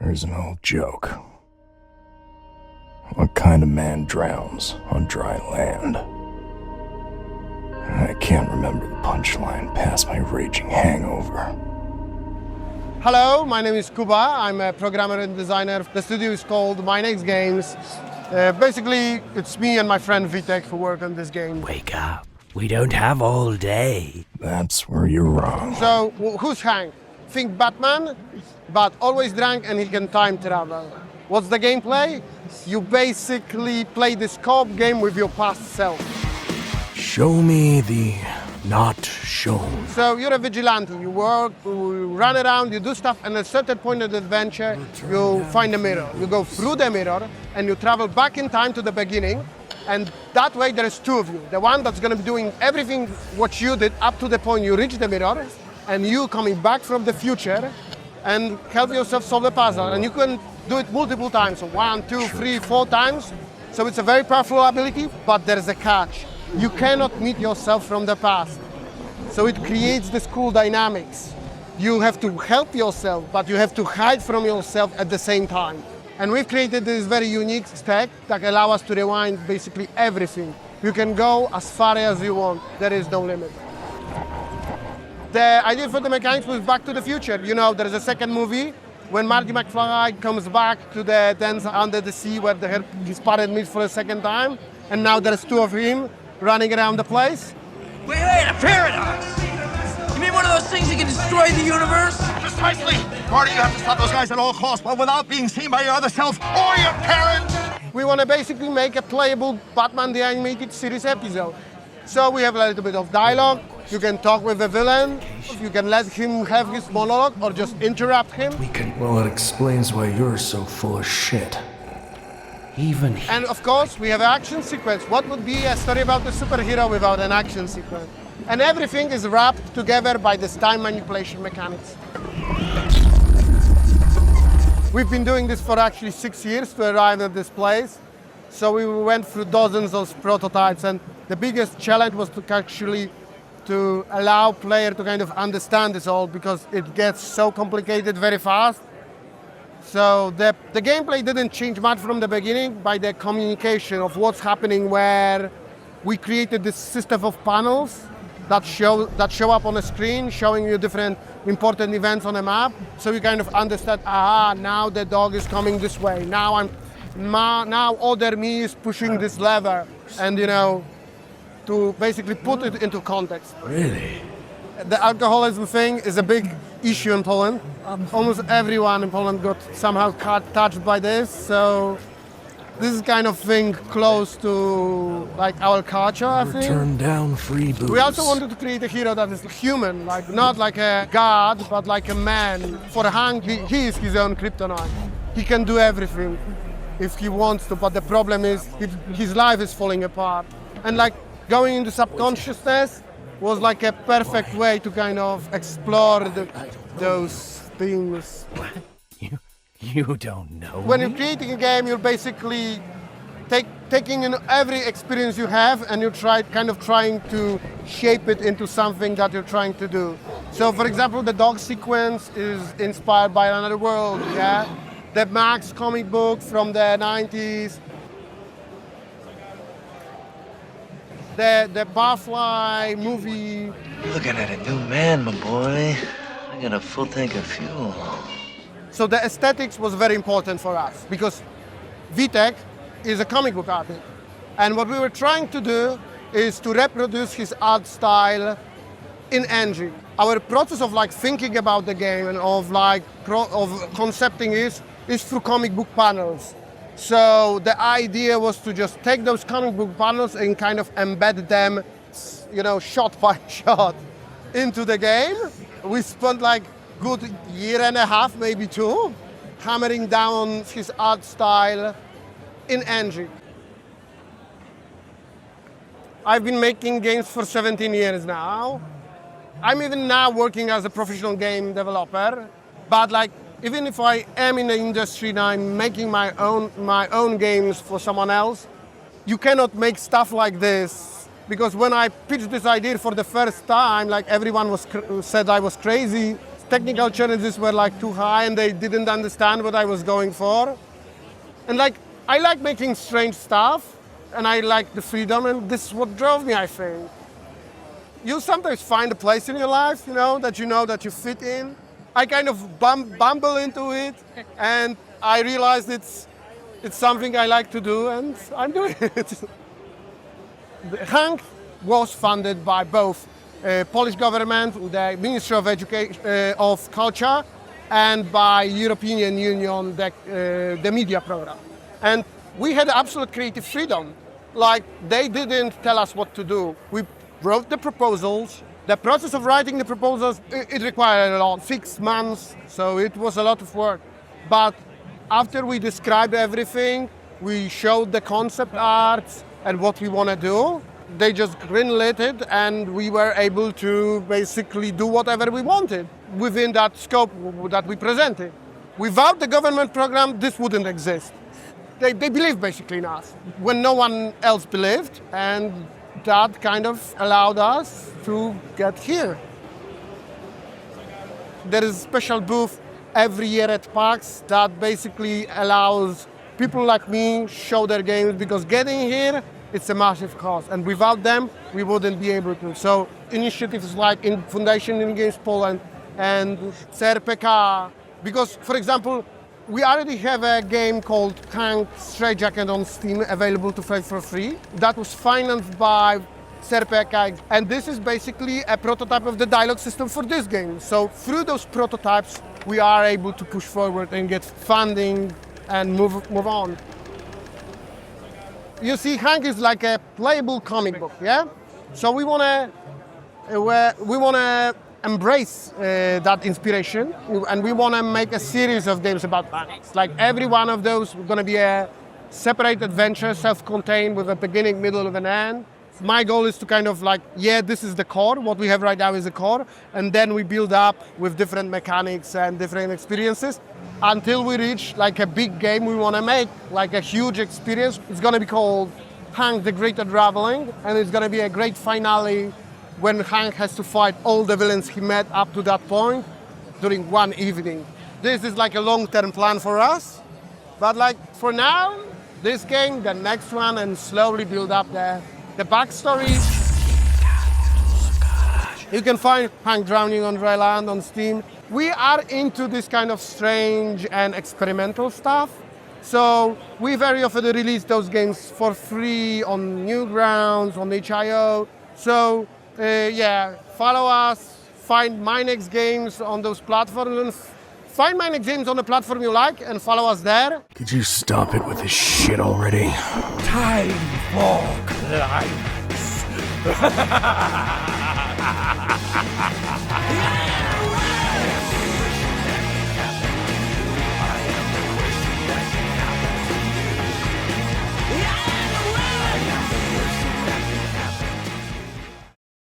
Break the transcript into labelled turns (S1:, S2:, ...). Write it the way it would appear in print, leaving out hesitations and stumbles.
S1: There's an old joke. What kind of man drowns on dry land? I can't remember the punchline past my raging hangover.
S2: Hello, my name is Kuba. I'm a programmer and designer. The studio is called My Next Games. Basically, it's me and my friend Vitek who work on this game.
S3: Wake up. We don't have all day.
S1: That's where you're wrong.
S2: So, who's Hank? Think Batman, but always drunk and he can time travel. What's the gameplay? You basically play this co-op game with your past self.
S3: Show me the not shown.
S2: So you're a vigilante. You work, you run around, you do stuff, and at a certain point of the adventure, you find a mirror. You go through the mirror and you travel back in time to the beginning. And that way there is two of you. The one that's going to be doing everything what you did up to the point you reach the mirror, and you coming back from the future and help yourself solve the puzzle. And you can do it multiple times, so 1, 2, 3, 4 times. So it's a very powerful ability, but there's a catch. You cannot meet yourself from the past. So it creates this cool dynamics. You have to help yourself, but you have to hide from yourself at the same time. And we've created this very unique stack that allows us to rewind basically everything. You can go as far as you want. There is no limit. The idea for the mechanics was Back to the Future. You know, there's a second movie when Marty McFly comes back to the dance under the sea where his parent meets for a second time. And now there's two of him running around the place.
S4: Wait, a paradox! You mean one of those things that can destroy the universe?
S5: Precisely! Marty, you have to stop those guys at all costs, but without being seen by your other self or your parents!
S2: We want to basically make a playable Batman the Animated Series episode. So we have a little bit of dialogue. You can talk with the villain. You can let him have his monologue or just interrupt him.
S1: Well, it explains why you're so full of shit.
S3: Even
S2: And of course, we have an action sequence. What would be a story about a superhero without an action sequence? And everything is wrapped together by this time manipulation mechanics. We've been doing this for actually 6 years to arrive at this place. So we went through dozens of prototypes, and the biggest challenge was to allow player to kind of understand this all, because it gets so complicated very fast. So the gameplay didn't change much from the beginning by the communication of what's happening, where we created this system of panels that show up on the screen, showing you different important events on a map. So you kind of understand, now the dog is coming this way. Now other me is pushing this lever, and to basically put it into context.
S3: really.
S2: The alcoholism thing is a big issue in Poland. Almost everyone in Poland got somehow touched by this. So this is kind of thing close to like our culture, I think.
S1: Turn down free booze.
S2: We also wanted to create a hero that is human, like not like a god, but like a man. For Hank, he is his own kryptonite. He can do everything if he wants to, but the problem is his life is falling apart. And like going into subconsciousness was like a perfect way to kind of explore those things.
S3: You don't know.
S2: When you're creating a game, you're basically taking in every experience you have, and you're trying to shape it into something that you're trying to do. So, for example, the dog sequence is inspired by Another World, yeah? The Max comic book from the 90s. The Barfly movie.
S6: You're looking at a new man, my boy. I got a full tank of fuel.
S2: So the aesthetics was very important for us, because Vitek is a comic book artist. And what we were trying to do is to reproduce his art style in engine. Our process of like thinking about the game and of concepting is through comic book panels. So the idea was to just take those comic book panels and kind of embed them, shot by shot into the game. We spent like good year and a half, maybe 2, hammering down his art style in engine. I've been making games for 17 years now. I'm even now working as a professional game developer, but like, even if I am in the industry and I'm making my own games for someone else, you cannot make stuff like this. Because when I pitched this idea for the first time, like everyone said I was crazy, technical challenges were like too high and they didn't understand what I was going for. And like, I like making strange stuff and I like the freedom, and this is what drove me, I think. You sometimes find a place in your life, you know that you fit in. I kind of bumble into it and I realized it's something I like to do and I'm doing it. Hank was funded by both Polish government, the Ministry of Education, of Culture, and by European Union, the media program. And we had absolute creative freedom. Like, they didn't tell us what to do. We wrote the proposals. The process of writing the proposals, it required a lot, 6 months, so it was a lot of work. But after we described everything, we showed the concept arts and what we want to do. They just greenlit it and we were able to basically do whatever we wanted within that scope that we presented. Without the government program, this wouldn't exist. They believed basically in us when no one else believed, and that kind of allowed us to get here. There is a special booth every year at PAX that basically allows people like me show their games, because getting here, it's a massive cost, and without them, we wouldn't be able to. So initiatives like in Foundation in Games Poland and CRPK, because, for example, we already have a game called Hank Straitjacket on Steam available to play for free. That was financed by CRPK, and this is basically a prototype of the dialogue system for this game. So through those prototypes, we are able to push forward and get funding and move on. You see, Hank is like a playable comic book, yeah? So we wanna embrace that inspiration, and we wanna make a series of games about Hanks. Like, every one of those is gonna be a separate adventure, self-contained, with a beginning, middle, and an end. My goal is to kind of like, yeah, this is the core, what we have right now is the core, and then we build up with different mechanics and different experiences until we reach like a big game we want to make, like a huge experience. It's going to be called Hank the Great Unraveling, and it's going to be a great finale when Hank has to fight all the villains he met up to that point during one evening. This is like a long-term plan for us, but like for now, this game, the next one, and slowly build up the backstory. You can find Hank Drowning on Dry Land on Steam. We are into this kind of strange and experimental stuff. So we very often release those games for free on Newgrounds, on HIO. So yeah, follow us, find My Next Games on those platforms, and find My Next Games on the platform you like and follow us there.
S3: Could you stop it with this shit already?
S4: Time for climax.